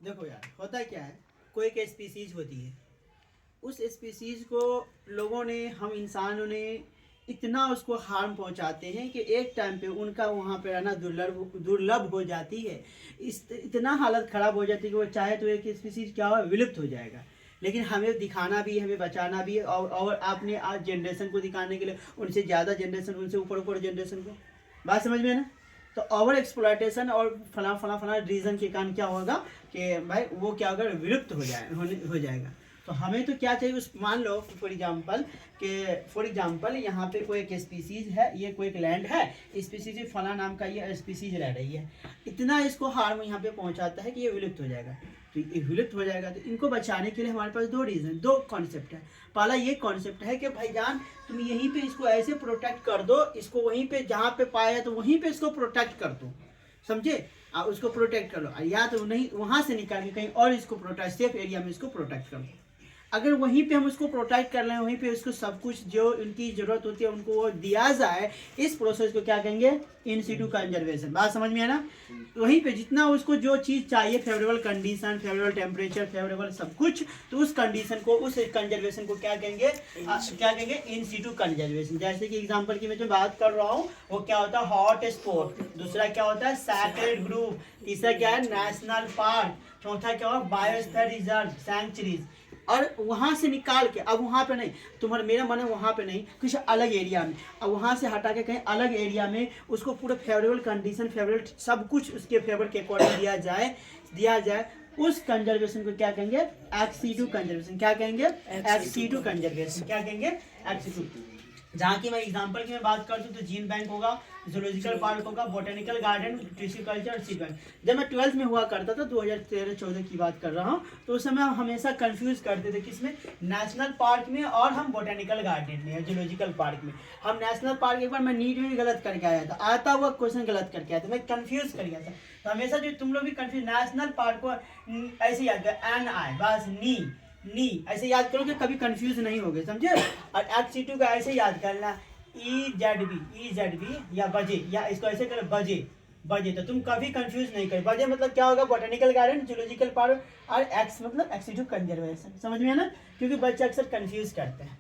देखो यार, होता क्या है, कोई एक स्पीसीज होती है, उस स्पीसीज को लोगों ने, हम इंसानों ने इतना उसको हार्म पहुंचाते हैं कि एक टाइम पे उनका वहाँ पे रहना दुर्लभ दुर्लभ हो जाती है। इतना हालत ख़राब हो जाती है कि वो चाहे तो एक स्पीसीज क्या हो, विलुप्त हो जाएगा। लेकिन हमें दिखाना भी है, हमें बचाना भी है, और आपने आज जनरेशन को दिखाने के लिए उनसे ज़्यादा जनरेशन, उनसे ऊपर ऊपर जनरेशन को, बात समझ में है ना। तो ओवर एक्सप्लॉयटेशन और फला फला फला रीजन के कारण क्या होगा कि भाई वो क्या होगा, विलुप्त हो जाएगा। तो हमें तो क्या चाहिए, उस मान लो फॉर एग्जांपल यहाँ पे कोई एक स्पीसीज है, ये कोई एक लैंड है, स्पीसीज फला नाम का ये स्पीसीज रह रही है, इतना इसको हार्म यहाँ पे पहुँचाता है कि ये विलुप्त हो जाएगा। तो ये विलुप्त हो जाएगा, तो इनको बचाने के लिए हमारे पास दो कॉन्सेप्ट है। पहला ये कॉन्सेप्ट है कि भाईजान तुम यहीं पे इसको ऐसे प्रोटेक्ट कर दो, इसको वहीं पे जहाँ पे पाया तो वहीं पे इसको प्रोटेक्ट कर दो, समझे। उसको प्रोटेक्ट कर लो, या तो नहीं वहाँ से निकाल के कहीं और इसको प्रोटेक्ट, सेफ एरिया में इसको प्रोटेक्ट कर दो। अगर वहीं पे हम उसको प्रोटेक्ट कर लें, वहीं पे उसको सब कुछ जो उनकी ज़रूरत होती है उनको वो दिया जाए, इस प्रोसेस को क्या कहेंगे, इन सिटू कंजर्वेशन। बात समझ में है ना। वहीं पे जितना उसको जो चीज़ चाहिए, favourable condition, favourable temperature, favourable सब कुछ, तो उस कंडीशन को, उस कंजर्वेशन को क्या कहेंगे, इन सिटू कंजर्वेशन। जैसे कि एग्जाम्पल की मैं जो बात कर रहा हूँ, वो क्या होता है, हॉट स्पॉट, दूसरा क्या होता है, सैक्रेड ग्रुप, तीसरा क्या है, नेशनल पार्क, चौथा क्या होगा, बायोस्फीयर रिजर्व, सैंक्चुरीज। और वहाँ से निकाल के, अब वहाँ पे नहीं, तुम्हारा मेरा मन है वहाँ पे नहीं, कुछ अलग एरिया में, अब वहाँ से हटा के कहीं अलग एरिया में उसको पूरा फेवरेबल कंडीशन, फेवरेबल सब कुछ उसके फेवर के अकॉर्डिंग दिया जाए। उस कंजर्वेशन को क्या कहेंगे, एक्सीटू कंजर्वेशन। क्या कहेंगे, एक्सीटू कंजर्वेशन। क्या कहेंगे, एक्सीटू। जहाँ की मैं एग्जांपल की मैं बात करता हूँ तो जीन बैंक होगा, जूलॉजिकल पार्क होगा, बोटेनिकल गार्डन, टिश्यू कल्चर और सीड बैंक। जब मैं 12th में हुआ करता था, 2013-14 की बात कर रहा हूँ, तो उस समय हम हमेशा कंफ्यूज करते थे किसमें, नेशनल पार्क में और हम बोटेनिकल गार्डन में, जूलॉजिकल पार्क में। हम नेशनल पार्क, एक बार मैं नीट में भी गलत करके आया था, आता हुआ क्वेश्चन गलत करके आया था, मैं कंफ्यूज कर गया था। तो हमेशा जो तुम लोग भी कंफ्यूज, नेशनल पार्क को ऐसे याद कर, NI बस, नी ऐसे याद करो कि कभी कंफ्यूज नहीं होगे, समझे। और एक्सीटू का ऐसे याद करना, EZB या बजे, या इसको ऐसे करो बजे, तो तुम कभी कंफ्यूज नहीं कर। बजे मतलब क्या होगा, बोटेनिकल गार्डन, जूलॉजिकल पार्क, और एक्स मतलब एक्सीटू कंजर्वेशन। समझ में है ना, क्योंकि बच्चे अक्सर कंफ्यूज करते हैं,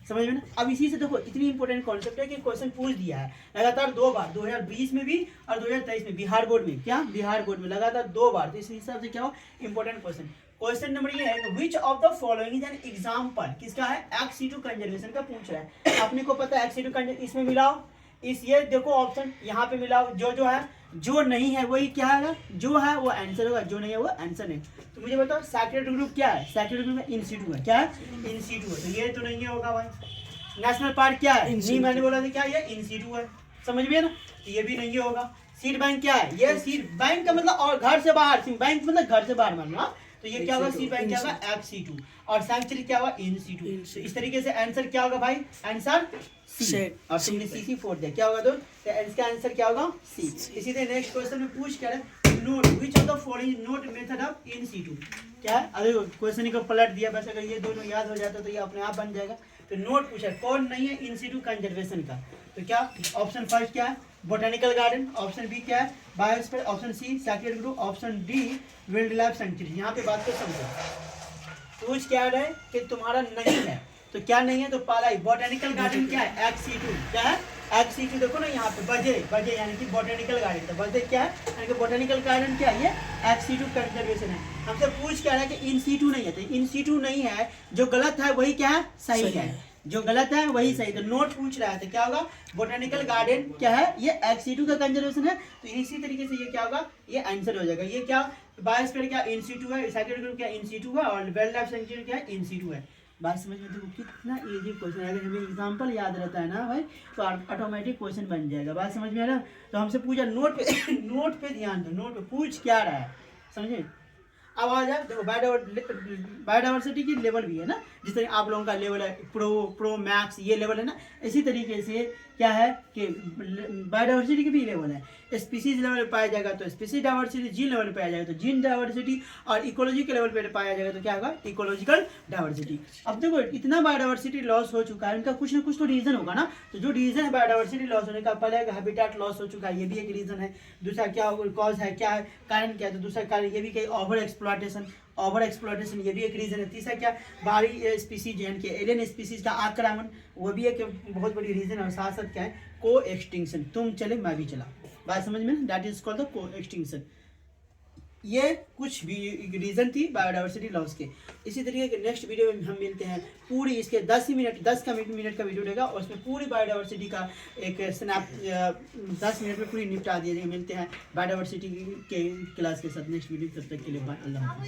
समझ में ना। अब इसी से देखो, इतनी इंपॉर्टेंट कॉन्सेप्ट है कि क्वेश्चन पूछ दिया है लगातार 2 बार, 2020 में भी और 2023 में, बिहार बोर्ड में, क्या बिहार बोर्ड में लगातार 2 बार। तो इस हिसाब से क्या हो, इंपॉर्टेंट क्वेश्चन। क्वेश्चन नंबर ये है, which of the following is an example, किसका है, एक्सीटू कंजर्वेशन का पूछ रहा है। अपने को पता है एक्सीटू कंजर्वेशन, इसमें मिलाओ, इस ये देखो ऑप्शन यहाँ पे मिलाओ, जो है, जो नहीं है वही क्या है, जो है वो आंसर होगा, जो नहीं है वो आंसर नहीं। तो मुझे बताओ सैक्रेड ग्रुप क्या है, सैक्रेड ग्रुप में इन सिटू है, क्या है, इन सिटू है, तो ये तो नहीं होगा भाई। नेशनल पार्क क्या है, नहीं मैंने बोला था क्या, ये इन सिटू है, समझ में ना, तो ये भी नहीं होगा। सीड बैंक क्या है, ये सीड बैंक का मतलब, और घर से बाहर, बैंक मतलब घर से बाहर मानना, तो ये क्या होगा, सीड बैंक क्या होगा, एक्सीटू, और सैंक्चुरी क्या होगा, इन सिटू। तो इस तरीके से आंसर क्या होगा भाई, आंसर सी, और तुमने सी फोड़ दिया, क्या होगा, तो इसका आंसर क्या होगा, सी। इसी तरह नेक्स्ट क्वेश्चन में पूछ कर note which of the following note method of इन सिटू, क्या है, अरे क्वेश्चन को पलट दिया, बस अगर ये दोनों याद हो जाता तो ये अपने आप बन जाएगा। तो नोट पूछा कौन नहीं है इन सिटू कंजर्वेशन का, तो क्या ऑप्शन फर्स्ट क्या है, बोटेनिकल गार्डन, ऑप्शन बी क्या है, biosphere, option C sacred group, option D wildlife sanctuary. यहाँ पे बात को समझो, पूछ क्या रहा है कि तुम्हारा नहीं है, तो क्या नहीं है, तो पहला ही बोटेनिकल गार्डन क्या है, एक्सीटू, क्या है, एक्सीटू। देखो ना यहाँ पे बजे यानी कि बोटेनिकल गार्डन, तो बजे क्या है, यानी कि बोटेनिकल गार्डन क्या है, ये एक्सीटू कंजर्वेशन है। हमसे पूछ क्या रहा है कि इन सिटू नहीं है, तो इन सिटू नहीं है, जो गलत है वही क्या है, सही है, जो गलत है वही सही। तो नोट पूछ रहा है, तो क्या होगा, बोटेनिकल गार्डन क्या है, ये एक्सीटू का कंजर्वेशन है, तो इसी तरीके से ये क्या होगा, ये आंसर हो जाएगा। ये क्या, बायोस्फीयर क्या इन सिटू है, सैक्रेड ग्रुप क्या इन सिटू है, और वाइल्ड लाइफ सेंचुरी क्या इन सिटू है। बात समझ में, देखो कितना इजी क्वेश्चन है, अगर हमें एग्जांपल याद रहता है ना भाई, तो ऑटोमेटिक क्वेश्चन बन जाएगा। बात समझ में आ रहा, तो हमसे पूछा नोट पे नोट पे ध्यान दो, नोट पे पूछ क्या रहा है, समझे। अब आ जाए, देखो बायोडाइवर्सिटी की लेवल भी है ना, जिस तरह आप लोगों का लेवल है प्रो मैक्स, ये लेवल है ना, इसी तरीके से क्या है कि बायोडाइवर्सिटी के भी लेवल है। स्पीसीज लेवल पे पाया जाएगा तो स्पीसीज डाइवर्सिटी, जीन लेवल पे पाया जाएगा तो जीन डाइवर्सिटी, और इकोलॉजी के लेवल पे पाया जाएगा तो क्या होगा, इकोलॉजिकल डाइवर्सिटी। अब देखो इतना बायोडाइवर्सिटी लॉस हो चुका है, इनका कुछ ना कुछ तो रीजन होगा ना। तो जो रीजन है बायोडाइवर्सिटी लॉस होने का, पहले हैबिटेट लॉस हो चुका है, ये भी एक रीजन है। दूसरा क्या कॉज है, क्या है कारण, क्या है, तो दूसरा कारण ये भी कि ओवर एक्सप्लॉयटेशन ये भी एक रीजन है। तीसरा क्या, बाहरी स्पीसीज यानी कि एलियन स्पीसीज का आक्रमण, वो भी एक बहुत बड़ी रीजन है। और साथ साथ क्या है, को एक्सटिंक्शन, तुम चले मैं भी चला, बात समझ में, दैट इज कॉल्ड द को एक्सटिंक्शन। ये कुछ भी रीजन थी बायोडाइवर्सिटी लॉस के। इसी तरीके के नेक्स्ट वीडियो में हम मिलते हैं, पूरी इसके 10 मिनट का वीडियो रहेगा और उसमें पूरी बायोडाइवर्सिटी का एक स्नैप 10 मिनट में पूरी निपटा दिया जाएगा। मिलते हैं बायोडाइवर्सिटी के क्लास के साथ नेक्स्ट वीडियो, तब तक के लिए बाय, अल्लाह हाफ़िज़।